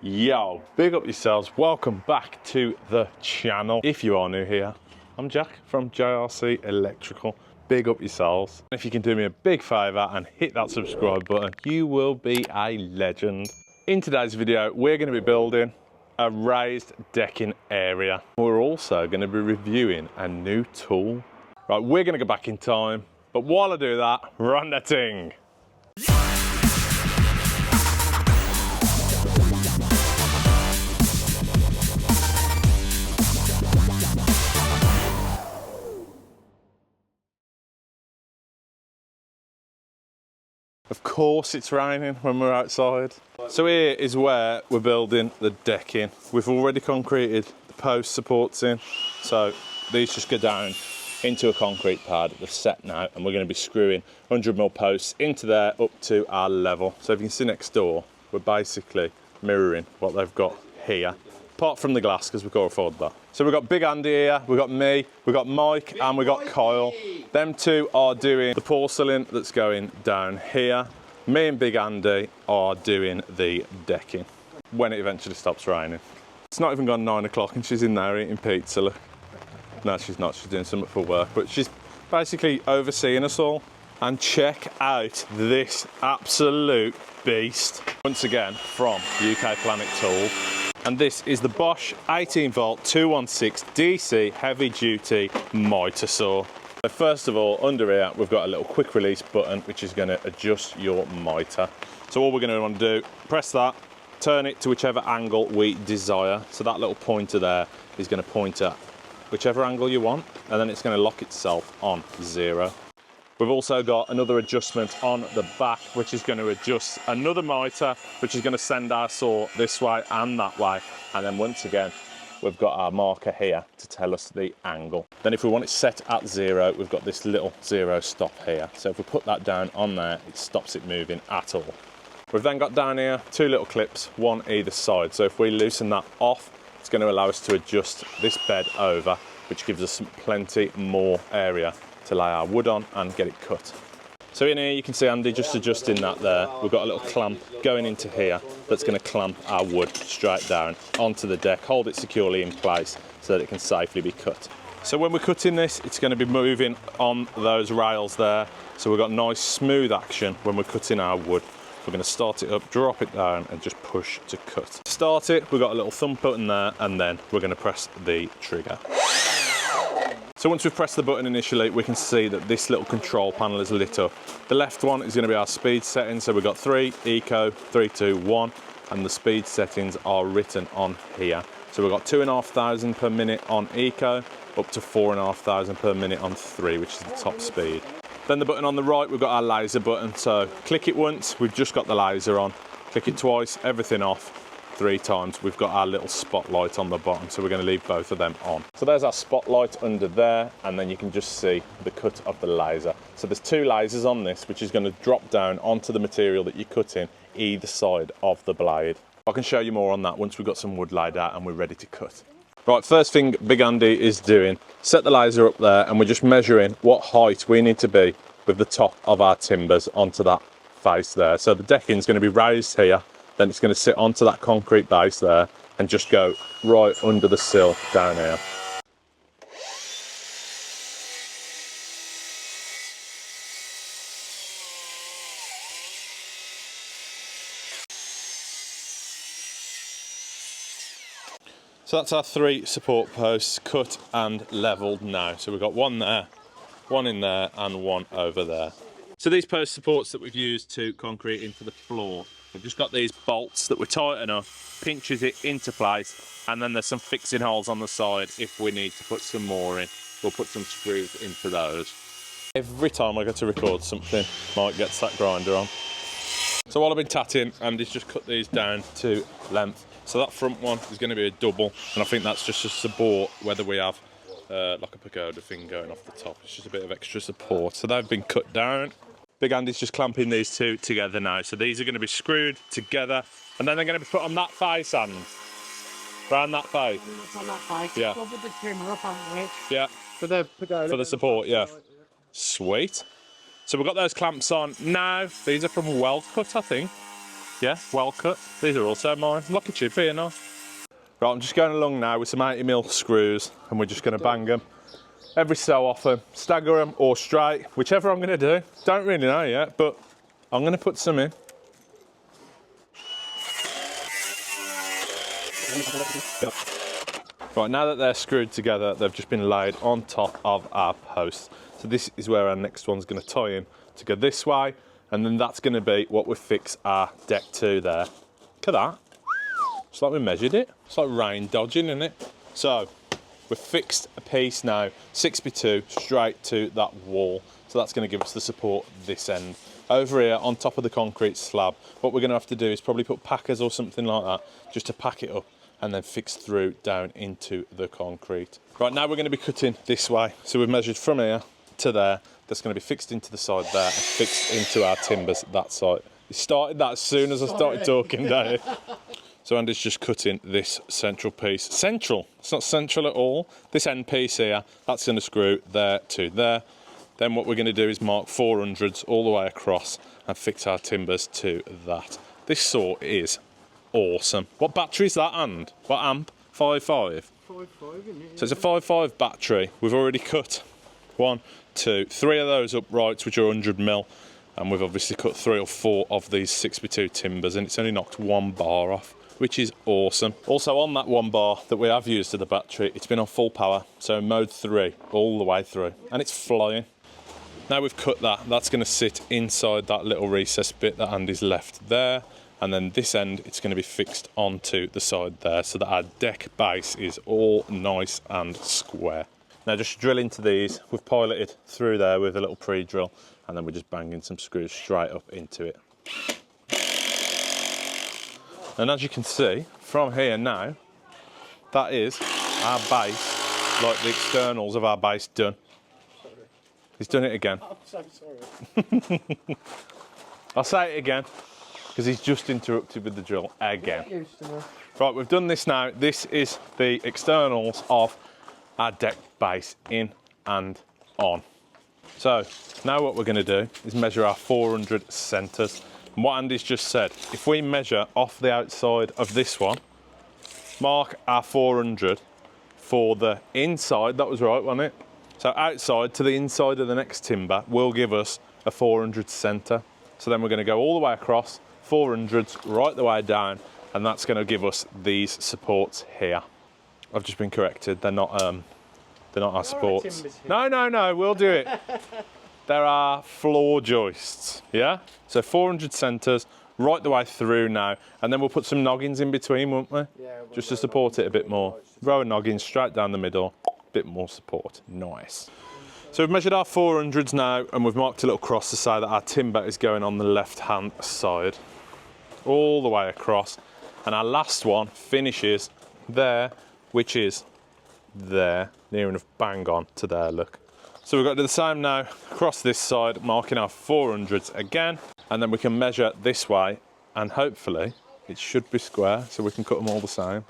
Yo, big up yourselves, welcome back to the channel. If you are new here, I'm Jack from JRC Electrical. Big up yourselves. If you can do me a big favour and hit that subscribe button, you will be a legend. In today's video, we're going to be building a raised decking area. We're also going to be reviewing a new tool. Right, we're going to go back in time, but while I do that, run the ting. Of course it's raining when we're outside. So here is where we're building the decking. We've already concreted the post supports in. So these just go down into a concrete pad. They're set now and we're going to be screwing 100mm posts into there up to our level. So if you can see next door, we're basically mirroring what they've got here. Apart from the glass, because we've got to afford that. So we've got Big Andy here, we've got me, we've got Mike, and we've got Kyle. Them two are doing the porcelain that's going down here. Me and Big Andy are doing the decking when it eventually stops raining. It's not even gone 9 o'clock and she's in there eating pizza, look. No, she's not, she's doing something for work, but she's basically overseeing us all. And check out this absolute beast. Once again, from UK Planet Tool. And this is the Bosch 18V 216 DC heavy duty miter saw. So first of all, under here, we've got a little quick release button, which is gonna adjust your miter. So all we're gonna want to do, press that, turn it to whichever angle we desire. So that little pointer there is gonna point at whichever angle you want, and then it's gonna lock itself on 0. We've also got another adjustment on the back, which is going to adjust another miter, which is going to send our saw this way and that way. And then once again, we've got our marker here to tell us the angle. Then if we want it set at 0, we've got this little 0 stop here. So if we put that down on there, it stops it moving at all. We've then got down here 2 little clips, one either side. So if we loosen that off, it's going to allow us to adjust this bed over, which gives us plenty more area to lay our wood on and get it cut. So in here you can see Andy just adjusting that there. We've got a little clamp going into here that's going to clamp our wood straight down onto the deck, hold it securely in place so that it can safely be cut. So when we're cutting this, it's going to be moving on those rails there. So we've got nice smooth action when we're cutting our wood. We're going to start it up, drop it down and just push to cut. To start it, we've got a little thumb button there and then we're going to press the trigger. So once we've pressed the button initially, we can see that this little control panel is lit up. The left one is going to be our speed setting. So we've got 3, eco, 3, 2, 1, and the speed settings are written on here. So we've got 2,500 per minute on eco, up to 4,500 per minute on 3, which is the top speed. Then the button on the right, we've got our laser button. So click it once, we've just got the laser on. Click it twice, everything off. 3 times, we've got our little spotlight on the bottom, so we're going to leave both of them on. So there's our spotlight under there, and then you can just see the cut of the laser. So there's 2 lasers on this, which is going to drop down onto the material that you're cutting either side of the blade. I can show you more on that once we've got some wood laid out and we're ready to cut. Right, first thing Big Andy is doing, set the laser up there, and we're just measuring what height we need to be with the top of our timbers onto that face there. So the decking is going to be raised here. Then it's going to sit onto that concrete base there and just go right under the sill down here. So that's our 3 support posts cut and levelled now. So we've got one there, one in there and one over there. So these post supports that we've used to concrete into the floor, we've just got these bolts that we tighten up, pinches it into place, and then there's some fixing holes on the side if we need to put some more in. We'll put some screws into those. Every time I go to record something, Mike gets that grinder on. So while I've been tatting, Andy's just cut these down to length. So that front one is going to be a double, and I think that's just to support whether we have like a pagoda thing going off the top. It's just a bit of extra support. So they've been cut down. Big Andy's just clamping these 2 together now. So these are going to be screwed together and then they're going to be put on that face, and round that face. On that face. Yeah. We'll put the trimmer up on it. Yeah. For the support, yeah. Sweet. So we've got those clamps on now. These are from Well Cut, I think. Yeah, well cut. These are also mine. Look at you, being nice. Right, I'm just going along now with some 80mm screws, and we're just going to bang them every so often, stagger them or straight, whichever I'm going to do. Don't really know yet, but I'm going to put some in. Right, now that they're screwed together, they've just been laid on top of our posts. So this is where our next one's going to tie in to go this way, and then that's going to be what we fix our deck to there. Look at that. It's like we measured it. It's like rain dodging, isn't it? So we've fixed a piece now, 6x2, straight to that wall. So that's going to give us the support this end. Over here, on top of the concrete slab, what we're going to have to do is probably put packers or something like that, just to pack it up and then fix through down into the concrete. Right, now we're going to be cutting this way. So we've measured from here to there. That's going to be fixed into the side there and fixed into our timbers that side. You started that as soon as I started talking, don't you? So Andy's just cutting this central piece. Central, it's not central at all. This end piece here, that's going to screw there to there. Then what we're going to do is mark 400s all the way across and fix our timbers to that. This saw is awesome. What battery is that, and what amp? 5.5? 5.5, isn't it? So it's a 5.5 battery. We've already cut 1, 2, 3 of those uprights, which are 100mm. And we've obviously cut 3 or 4 of these 6x2 timbers, and it's only knocked 1 bar off, which is awesome. Also on that 1 bar that we have used to the battery, it's been on full power, so mode 3 all the way through, and it's flying. Now we've cut that, that's going to sit inside that little recess bit that Andy's left there, and then this end, it's going to be fixed onto the side there, so that our deck base is all nice and square. Now just drill into these, we've piloted through there with a little pre-drill, and then we're just banging some screws straight up into it. And as you can see, from here now, that is our base, like the externals of our base done. Sorry. He's done it again. I'm so sorry. I'll say it again, because he's just interrupted with the drill again. Get used to me. Right, we've done this now. This is the externals of our deck base, in and on. So now what we're going to do is measure our 400 centres. And what Andy's just said, if we measure off the outside of this one, mark our 400 for the inside, that was right, wasn't it? So outside to the inside of the next timber will give us a 400 centre. So then we're going to go all the way across, 400s right the way down, and that's going to give us these supports here. I've just been corrected, they're not our supports. No, we'll do it. There are floor joists, yeah? So 400 centres right the way through now, and then we'll put some noggins in between, won't we? Yeah, just to support it a bit more. Row of noggins straight down the middle, bit more support, nice. So we've measured our 400s now, and we've marked a little cross to say that our timber is going on the left-hand side, all the way across. And our last one finishes there, which is there, near enough bang on to there, look. So we've got to do the same now across this side, marking our 400s again, and then we can measure this way, and hopefully it should be square, so we can cut them all the same.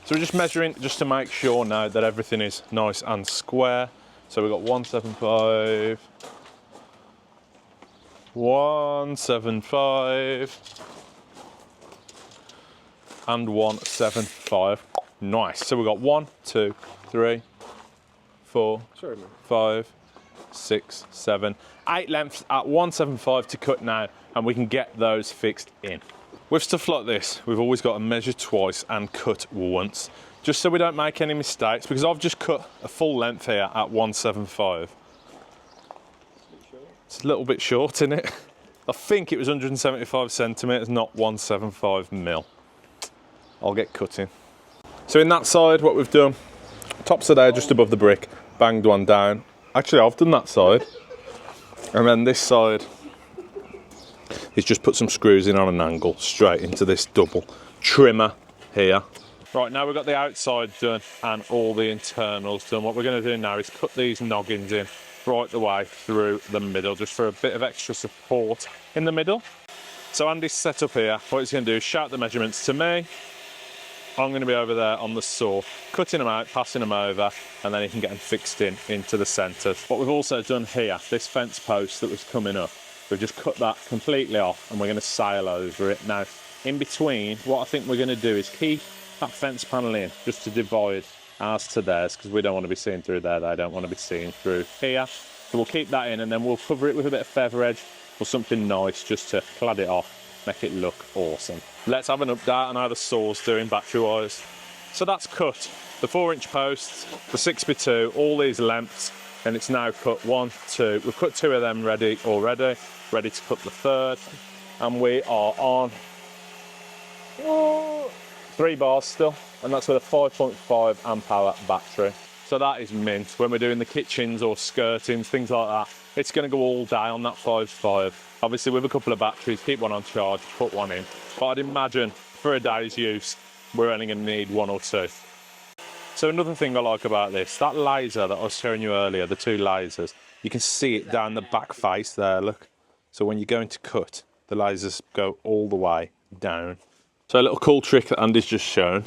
So we're just measuring just to make sure now that everything is nice and square. So we've got 175, 175, and 175. Nice. So we've got 1, 2, 3, 4, 5, 6, 7, 8 lengths at 175 to cut now, and we can get those fixed in. With stuff like this, we've always got to measure twice and cut once, just so we don't make any mistakes, because I've just cut a full length here at 175. It's a little bit short, isn't it? I think it was 175 centimetres, not 175 mil. I'll get cutting. So in that side, what we've done, tops are there just above the brick, banged one down. Actually, I've done that side. And then this side is just put some screws in on an angle straight into this double trimmer here. Right, now we've got the outside done and all the internals done. What we're going to do now is cut these noggins in right the way through the middle, just for a bit of extra support in the middle. So Andy's set up here. What he's going to do is shout the measurements to me. I'm going to be over there on the saw, cutting them out, passing them over, and then he can get them fixed into the centres. What we've also done here, this fence post that was coming up, We've just cut that completely off and we're going to sail over it. Now, in between, what I think we're going to do is keep that fence panel in just to divide ours to theirs, because we don't want to be seen through there, they don't want to be seen through here. So we'll keep that in and then we'll cover it with a bit of feather edge or something nice just to clad it off, make it look awesome. Let's have an update on how the saw's doing battery wise. So that's cut the 4-inch posts, the 6x2, all these lengths, and it's now cut 1, 2. We've cut 2 of them ready already, ready to cut the 3rd, and we are on 3 bars still, and that's with a 5.5 amp hour battery. So that is mint. When we're doing the kitchens or skirtings, things like that, it's going to go all day on that 5.5. Obviously with a couple of batteries, keep one on charge, put one in. But I'd imagine for a day's use, we're only going to need 1 or 2. So another thing I like about this, that laser that I was showing you earlier, the 2 lasers, you can see it down the back face there, look. So when you're going to cut, the lasers go all the way down. So a little cool trick that Andy's just shown.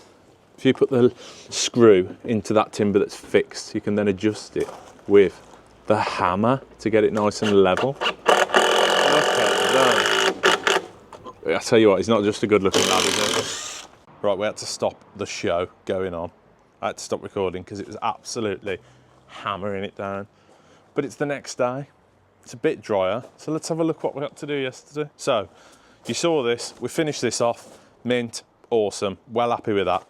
If you put the screw into that timber that's fixed, you can then adjust it with the hammer to get it nice and level. Look at that. I tell you what, it's not just a good looking lad, is it? Right, we had to stop the show going on. I had to stop recording because it was absolutely hammering it down. But it's the next day. It's a bit drier. So let's have a look what we had to do yesterday. So you saw this, we finished this off, mint, awesome, well happy with that.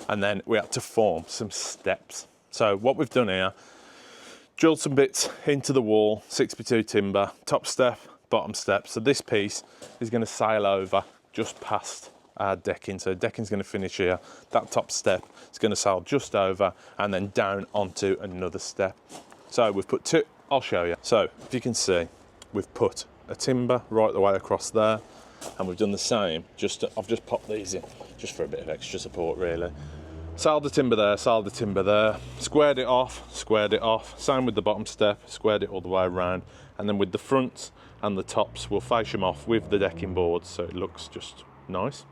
And then we had to form some steps. So what we've done here, drilled some bits into the wall, 6x2 timber, top step, bottom step. So this piece is going to sail over just past our decking. So decking's going to finish here. That top step is going to sail just over and then down onto another step. So we've put 2, I'll show you. So if you can see, we've put a timber right the way across there, and we've done the same. I've just popped these in just for a bit of extra support really. Sailed the timber there, sailed the timber there, squared it off, same with the bottom step, squared it all the way around, and then with the fronts and the tops, we'll face them off with the decking boards so it looks just nice,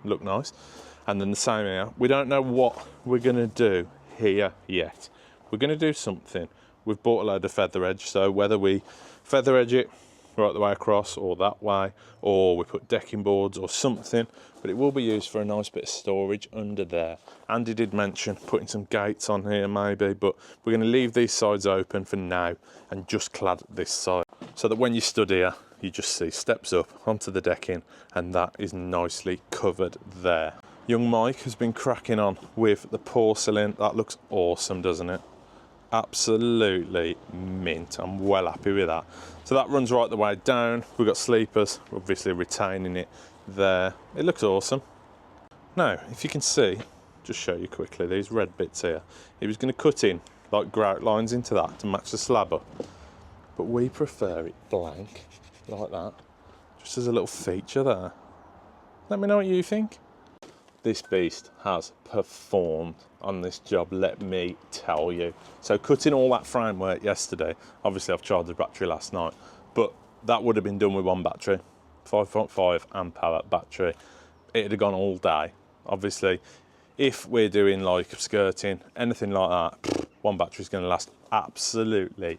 And then the same here. We don't know what we're gonna do here yet. We're gonna do something. We've bought a load of feather edge, so whether we feather edge it right the way across or that way, or we put decking boards or something, but it will be used for a nice bit of storage under there. Andy did mention putting some gates on here maybe, but we're going to leave these sides open for now and just clad this side so that when you stood here you just see steps up onto the decking and that is nicely covered there. Young Mike has been cracking on with the porcelain. That looks awesome, doesn't it? Absolutely mint. I'm well happy with that. So that runs right the way down. We've got sleepers, obviously retaining it there. It looks awesome. Now, if you can see, just show you quickly these red bits here. He was going to cut in like grout lines into that to match the slab up, but we prefer it blank like that, just as a little feature there. Let me know what you think. This beast has performed on this job, let me tell you. So cutting all that framework yesterday, obviously I've charged the battery last night, but that would have been done with 1 battery, 5.5 amp hour battery. It'd have gone all day. Obviously, if we're doing like skirting, anything like that, 1 battery is going to last absolutely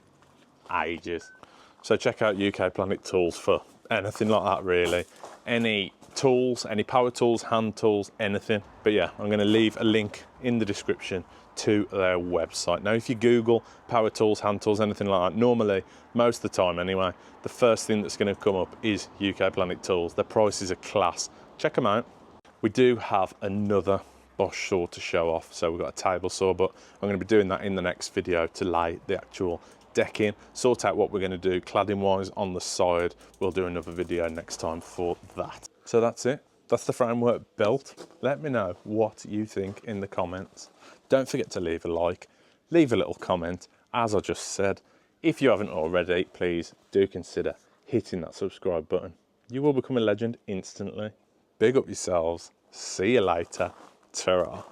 ages. So check out UK Planet Tools for anything like that really. Any tools, any power tools, hand tools, anything. But yeah, I'm going to leave a link in the description to their website. Now if you Google power tools, hand tools, anything like that, normally, most of the time anyway, the first thing that's going to come up is UK Planet Tools. Their prices are class. Check them out. We do have another Bosch saw to show off. So we've got a table saw, but I'm going to be doing that in the next video to lay the actual decking, sort out what we're going to do cladding wise on the side. We'll do another video next time for that. So that's it. That's the framework built. Let me know what you think in the comments. Don't forget to leave a like, leave a little comment. As I just said, if you haven't already, please do consider hitting that subscribe button. You will become a legend instantly. Big up yourselves. See you later. Ta-ra.